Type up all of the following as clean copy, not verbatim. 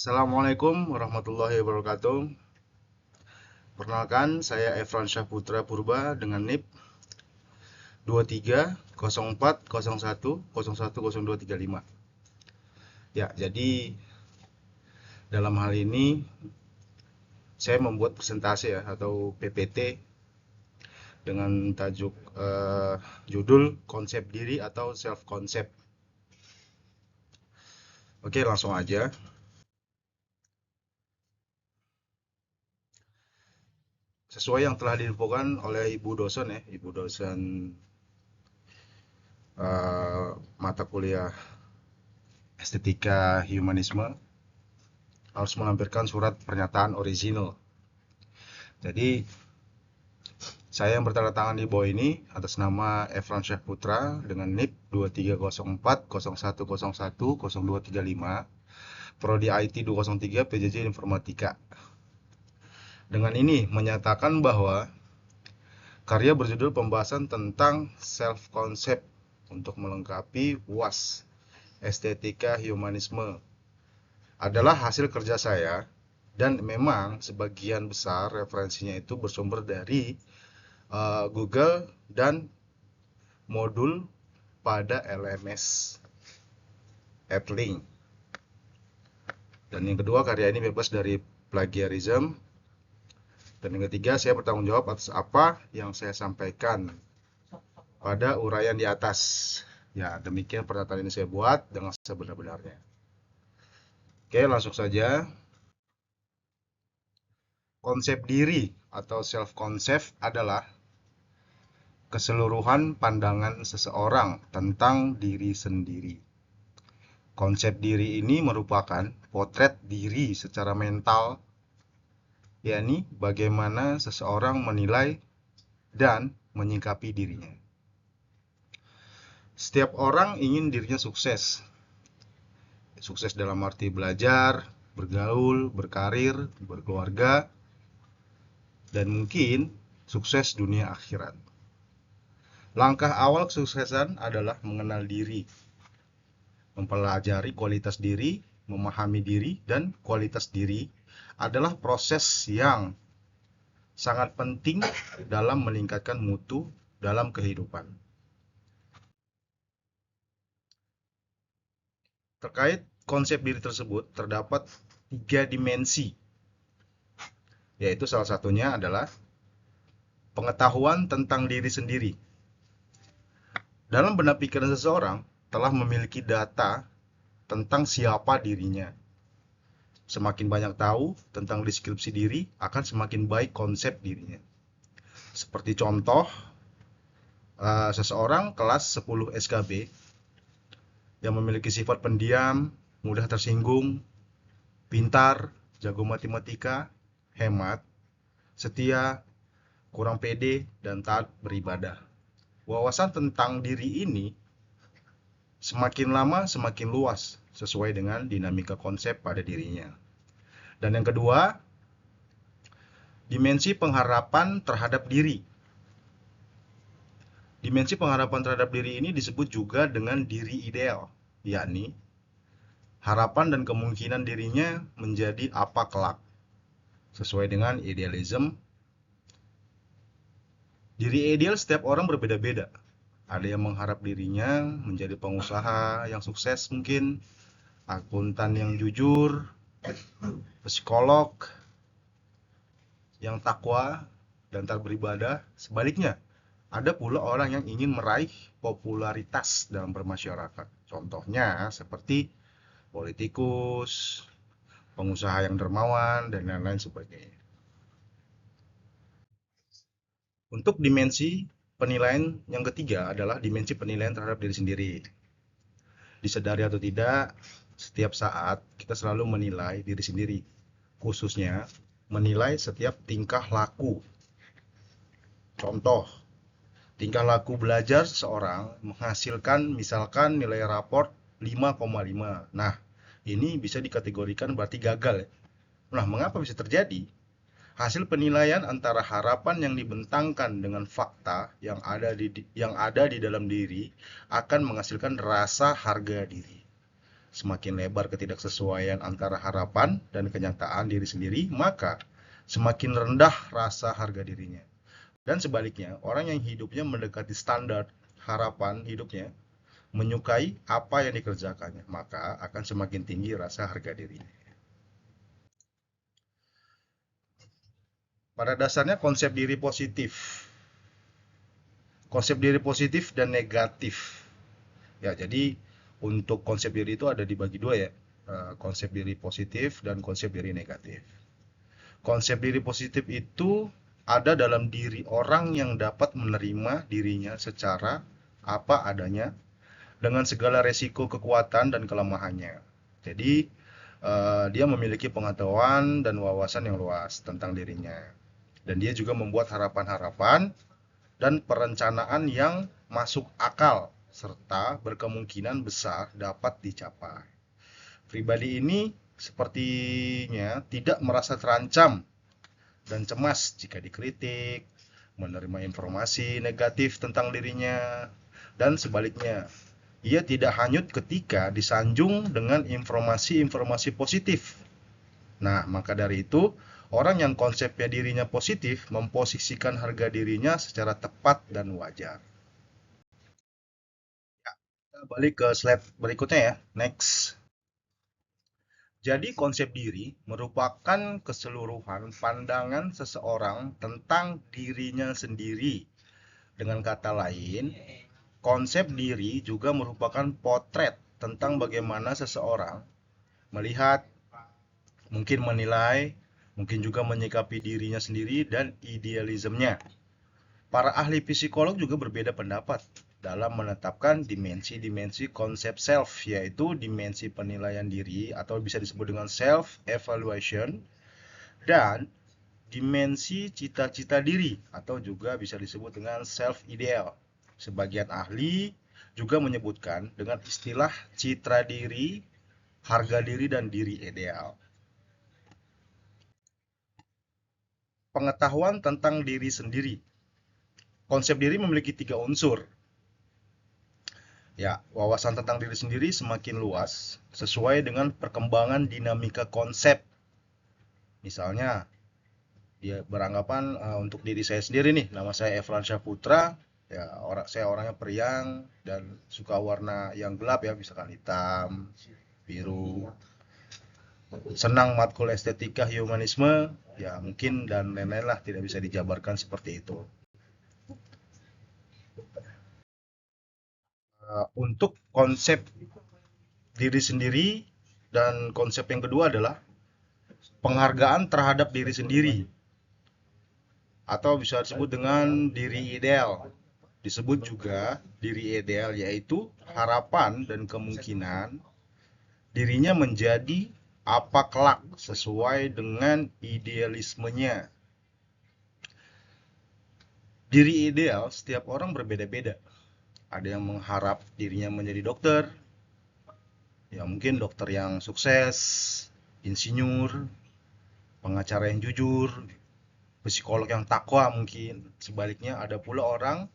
Assalamualaikum warahmatullahi wabarakatuh. Perkenalkan, saya Efran Syahputra Purba dengan NIP 230401010235. Ya, jadi dalam hal ini saya membuat presentasi ya atau PPT dengan tajuk judul konsep diri atau self concept. Oke, langsung aja. Sesuai yang telah diinfokan oleh Ibu dosen ya, Ibu dosen mata kuliah Estetika Humanisme harus melampirkan surat pernyataan orisinal. Jadi saya yang bertanda tangan di bawah ini atas nama Efran Syah Putra dengan NIP 230401010235, Prodi IT 203 PJJ Informatika. Dengan ini menyatakan bahwa karya berjudul pembahasan tentang self concept untuk melengkapi UAS Estetika Humanisme adalah hasil kerja saya, dan memang sebagian besar referensinya itu bersumber dari Google dan modul pada LMS Edlink. Dan yang kedua, karya ini bebas dari plagiarism. Dan yang ketiga, saya bertanggung jawab atas apa yang saya sampaikan pada uraian di atas. Ya, demikian pernyataan ini saya buat dengan sebenar-benarnya. Oke, langsung saja. Konsep diri atau self concept adalah keseluruhan pandangan seseorang tentang diri sendiri. Konsep diri ini merupakan potret diri secara mental, yakni bagaimana seseorang menilai dan menyikapi dirinya. Setiap orang ingin dirinya sukses. Sukses dalam arti belajar, bergaul, berkarir, berkeluarga, dan mungkin sukses dunia akhirat. Langkah awal kesuksesan adalah mengenal diri, mempelajari kualitas diri, memahami diri, dan kualitas diri adalah proses yang sangat penting dalam meningkatkan mutu dalam kehidupan. Terkait konsep diri tersebut, terdapat 3 dimensi, yaitu salah satunya adalah pengetahuan tentang diri sendiri. Dalam benak pikiran seseorang telah memiliki data tentang siapa dirinya. Semakin banyak tahu tentang deskripsi diri, akan semakin baik konsep dirinya. Seperti contoh, seseorang kelas 10 SKB yang memiliki sifat pendiam, mudah tersinggung, pintar, jago matematika, hemat, setia, kurang pede, dan taat beribadah. Wawasan tentang diri ini semakin lama semakin luas sesuai dengan dinamika konsep pada dirinya. Dan yang kedua, dimensi pengharapan terhadap diri. Dimensi pengharapan terhadap diri ini disebut juga dengan diri ideal, yakni harapan dan kemungkinan dirinya menjadi apa kelak. Sesuai dengan idealism, diri ideal setiap orang berbeda-beda. Ada yang mengharap dirinya menjadi pengusaha yang sukses mungkin, akuntan yang jujur, psikolog yang takwa dan taat beribadah. Sebaliknya, ada pula orang yang ingin meraih popularitas dalam bermasyarakat. Contohnya seperti politikus, pengusaha yang dermawan, dan lain-lain sebagainya. Untuk dimensi penilaian yang ketiga adalah dimensi penilaian terhadap diri sendiri. Disadari atau tidak, setiap saat kita selalu menilai diri sendiri, khususnya menilai setiap tingkah laku. Contoh, tingkah laku belajar seseorang menghasilkan misalkan nilai raport 5,5. Nah, ini bisa dikategorikan berarti gagal ya. Nah, mengapa bisa terjadi? Hasil penilaian antara harapan yang dibentangkan dengan fakta yang ada di dalam diri akan menghasilkan rasa harga diri. semakin lebar ketidaksesuaian antara harapan dan kenyataan diri sendiri, maka semakin rendah rasa harga dirinya. Dan sebaliknya, orang yang hidupnya mendekati standar harapan hidupnya, menyukai apa yang dikerjakannya, maka akan semakin tinggi rasa harga dirinya. Pada dasarnya konsep diri positif dan negatif. Ya, jadi untuk konsep diri itu ada dibagi dua ya, konsep diri positif dan konsep diri negatif. Konsep diri positif itu ada dalam diri orang yang dapat menerima dirinya secara apa adanya dengan segala resiko, kekuatan, dan kelemahannya. Jadi, dia memiliki pengetahuan dan wawasan yang luas tentang dirinya. Dan dia juga membuat harapan-harapan dan perencanaan yang masuk akal serta berkemungkinan besar dapat dicapai. Pribadi ini sepertinya tidak merasa terancam dan cemas jika dikritik, menerima informasi negatif tentang dirinya, dan sebaliknya. Ia tidak hanyut ketika disanjung dengan informasi-informasi positif. Nah, maka dari itu, orang yang konsepnya dirinya positif memposisikan harga dirinya secara tepat dan wajar. Kita balik ke slide berikutnya ya. Next. Jadi konsep diri merupakan keseluruhan pandangan seseorang tentang dirinya sendiri. Dengan kata lain, konsep diri juga merupakan potret tentang bagaimana seseorang melihat, mungkin menilai, mungkin juga menyikapi dirinya sendiri dan idealismenya. Para ahli psikolog juga berbeda pendapat dalam menetapkan dimensi-dimensi konsep self, yaitu dimensi penilaian diri atau bisa disebut dengan self-evaluation, dan dimensi cita-cita diri atau juga bisa disebut dengan self-ideal. Sebagian ahli juga menyebutkan dengan istilah citra diri, harga diri, dan diri ideal. Pengetahuan tentang diri sendiri. Konsep diri memiliki 3 unsur. Ya, wawasan tentang diri sendiri semakin luas sesuai dengan perkembangan dinamika konsep. Misalnya, dia beranggapan untuk diri saya sendiri nih, nama saya Efran Syahputra, ya saya orangnya periang dan suka warna yang gelap ya, misalkan hitam, biru. Senang matkul estetika humanisme, ya mungkin dan lain-lain lah, tidak bisa dijabarkan seperti itu. Untuk konsep diri sendiri dan konsep yang kedua adalah penghargaan terhadap diri sendiri atau bisa disebut dengan diri ideal. Disebut juga diri ideal, yaitu harapan dan kemungkinan dirinya menjadi apa kelak sesuai dengan idealismenya. Diri ideal setiap orang berbeda-beda. Ada yang mengharap dirinya menjadi dokter, ya mungkin dokter yang sukses, insinyur, pengacara yang jujur, psikolog yang takwa mungkin. Sebaliknya ada pula orang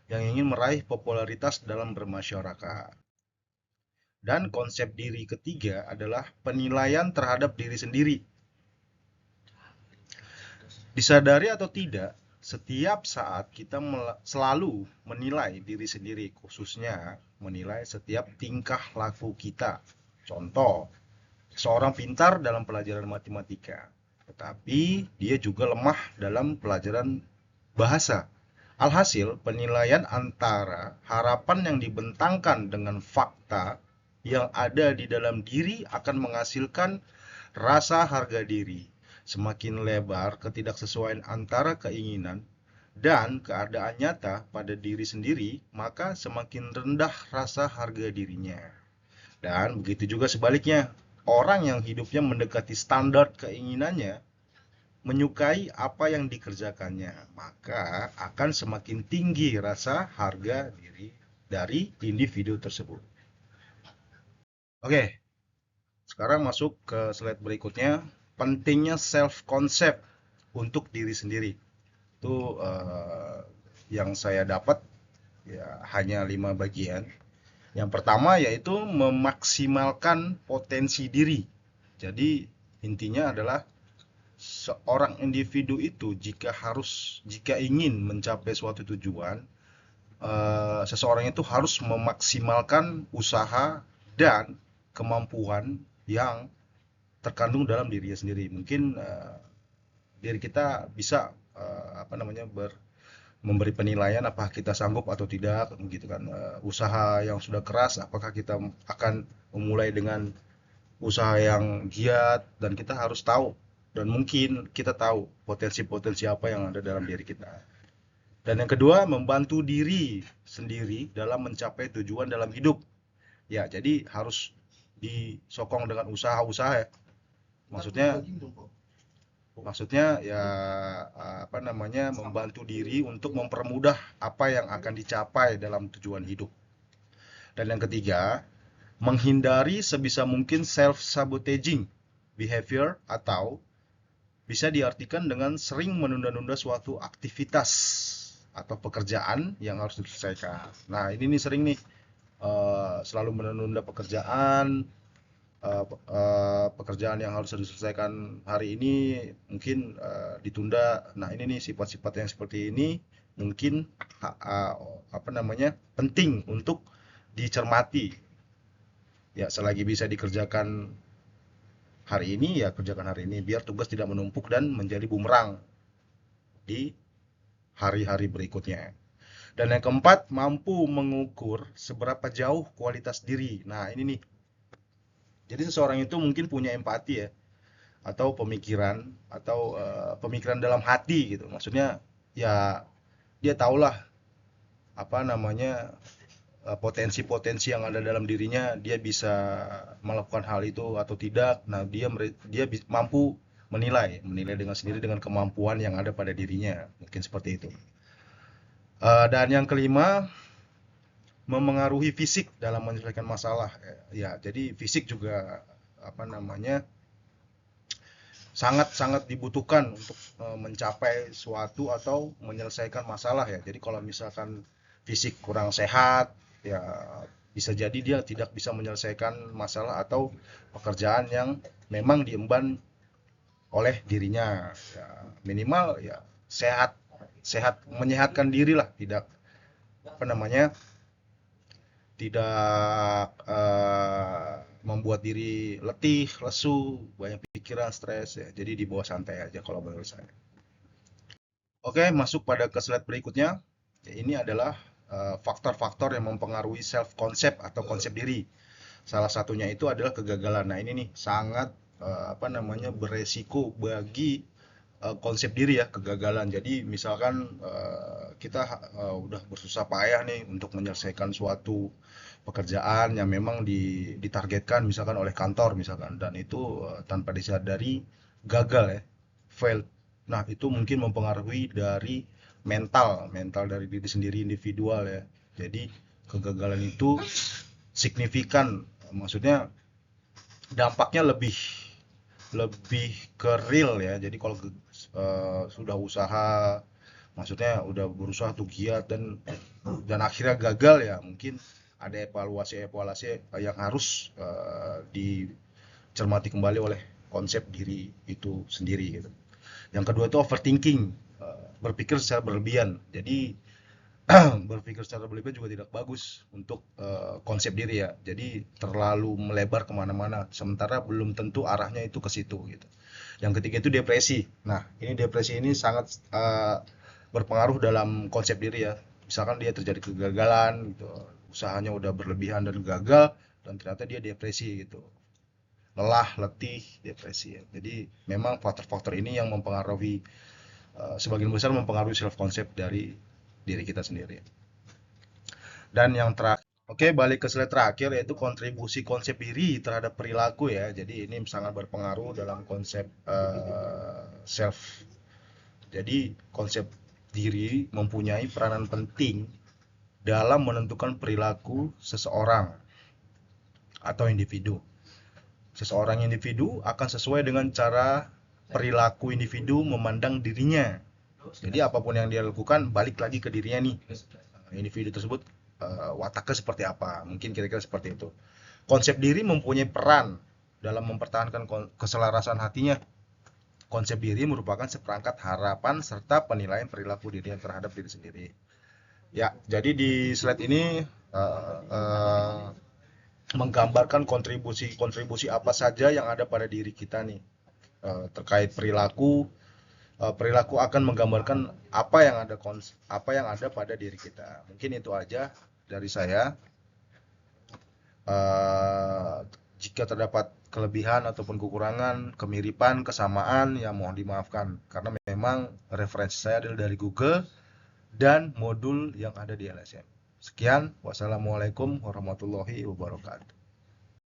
yang ingin meraih popularitas dalam bermasyarakat. Dan konsep diri ketiga adalah penilaian terhadap diri sendiri. Disadari atau tidak, setiap saat kita selalu menilai diri sendiri, khususnya menilai setiap tingkah laku kita. Contoh, seorang pintar dalam pelajaran matematika, tetapi dia juga lemah dalam pelajaran bahasa. Alhasil, penilaian antara harapan yang dibentangkan dengan fakta yang ada di dalam diri akan menghasilkan rasa harga diri. Semakin lebar ketidaksesuaian antara keinginan dan keadaan nyata pada diri sendiri, maka semakin rendah rasa harga dirinya. Dan begitu juga sebaliknya, orang yang hidupnya mendekati standar keinginannya, menyukai apa yang dikerjakannya, maka akan semakin tinggi rasa harga diri dari individu tersebut. Oke, sekarang masuk ke slide berikutnya. Pentingnya self-concept untuk diri sendiri. Itu yang saya dapat ya hanya 5 bagian. Yang pertama yaitu memaksimalkan potensi diri. Jadi intinya adalah seorang individu itu jika ingin mencapai suatu tujuan, seseorang itu harus memaksimalkan usaha dan kemampuan yang terkandung dalam dirinya sendiri. Mungkin diri kita bisa memberi penilaian apakah kita sanggup atau tidak, gitu kan. Usaha yang sudah keras, apakah kita akan memulai dengan usaha yang giat, dan kita harus tahu dan mungkin kita tahu potensi-potensi apa yang ada dalam diri kita. Dan yang kedua, membantu diri sendiri dalam mencapai tujuan dalam hidup. Ya, jadi harus disokong dengan usaha-usaha ya. Maksudnya ya membantu diri untuk mempermudah apa yang akan dicapai dalam tujuan hidup. Dan yang ketiga, menghindari sebisa mungkin self-sabotaging behavior, atau bisa diartikan dengan sering menunda-nunda suatu aktivitas atau pekerjaan yang harus diselesaikan. Nah, ini nih sering nih selalu menunda pekerjaan, pekerjaan yang harus diselesaikan hari ini mungkin ditunda. Nah, ini nih sifat-sifat yang seperti ini mungkin penting untuk dicermati. Ya, selagi bisa dikerjakan hari ini ya kerjakan hari ini, biar tugas tidak menumpuk dan menjadi bumerang di hari-hari berikutnya. Dan yang keempat, mampu mengukur seberapa jauh kualitas diri. Nah, ini nih. Jadi seseorang itu mungkin punya empati ya, atau pemikiran dalam hati gitu. Maksudnya ya dia tahulah potensi-potensi yang ada dalam dirinya, dia bisa melakukan hal itu atau tidak. Nah, dia mampu menilai dengan sendiri dengan kemampuan yang ada pada dirinya, mungkin seperti itu. Dan yang kelima, memengaruhi fisik dalam menyelesaikan masalah. Ya, jadi fisik juga sangat-sangat dibutuhkan untuk mencapai suatu atau menyelesaikan masalah ya. Jadi kalau misalkan fisik kurang sehat, ya bisa jadi dia tidak bisa menyelesaikan masalah atau pekerjaan yang memang diemban oleh dirinya. Ya, minimal ya sehat, menyehatkan diri lah, tidak membuat diri letih, lesu, banyak pikiran, stres ya. Jadi dibawa santai aja kalau menurut saya. Oke, masuk pada ke slide berikutnya. Ya, ini adalah faktor-faktor yang mempengaruhi self concept atau konsep diri. Salah satunya itu adalah kegagalan. Nah, ini nih sangat beresiko bagi konsep diri ya, kegagalan. Jadi misalkan kita udah bersusah payah nih untuk menyelesaikan suatu pekerjaan yang memang ditargetkan misalkan oleh kantor misalkan, dan itu tanpa disadari gagal ya, failed. Nah, itu mungkin mempengaruhi dari mental dari diri sendiri, individual ya. Jadi kegagalan itu signifikan, maksudnya dampaknya lebih ke real ya. Jadi kalau sudah usaha, maksudnya udah berusaha tuh giat dan akhirnya gagal, ya mungkin ada evaluasi yang harus dicermati kembali oleh konsep diri itu sendiri gitu. Yang kedua itu overthinking, berpikir secara berlebihan. Jadi berpikir secara berlebihan juga tidak bagus untuk konsep diri ya. Jadi terlalu melebar kemana-mana, sementara belum tentu arahnya itu ke situ gitu. Yang ketiga itu depresi. Nah, ini depresi ini sangat berpengaruh dalam konsep diri ya. Misalkan dia terjadi kegagalan gitu, usahanya udah berlebihan dan gagal, dan ternyata dia depresi gitu. Lelah, letih, depresi ya. Jadi memang faktor-faktor ini yang mempengaruhi, sebagian besar mempengaruhi self concept dari diri kita sendiri. Dan yang terakhir, oke, balik ke slide terakhir, yaitu kontribusi konsep diri terhadap perilaku ya. Jadi ini sangat berpengaruh dalam konsep self. Jadi konsep diri mempunyai peranan penting dalam menentukan perilaku seseorang atau individu. Seseorang individu akan sesuai dengan cara perilaku individu memandang dirinya. Jadi apapun yang dia lakukan balik lagi ke dirinya nih. Individu tersebut wataknya seperti apa. Mungkin kira-kira seperti itu. Konsep diri mempunyai peran dalam mempertahankan keselarasan hatinya. Konsep diri merupakan seperangkat harapan serta penilaian perilaku diri yang terhadap diri sendiri. Ya, jadi di slide ini menggambarkan kontribusi apa saja yang ada pada diri kita nih terkait perilaku. Perilaku akan menggambarkan apa yang ada pada diri kita. Mungkin itu aja dari saya. Jika terdapat kelebihan ataupun kekurangan, kemiripan, kesamaan, ya mohon dimaafkan karena memang referensi saya adalah dari Google dan modul yang ada di LSM. Sekian, wassalamualaikum warahmatullahi wabarakatuh.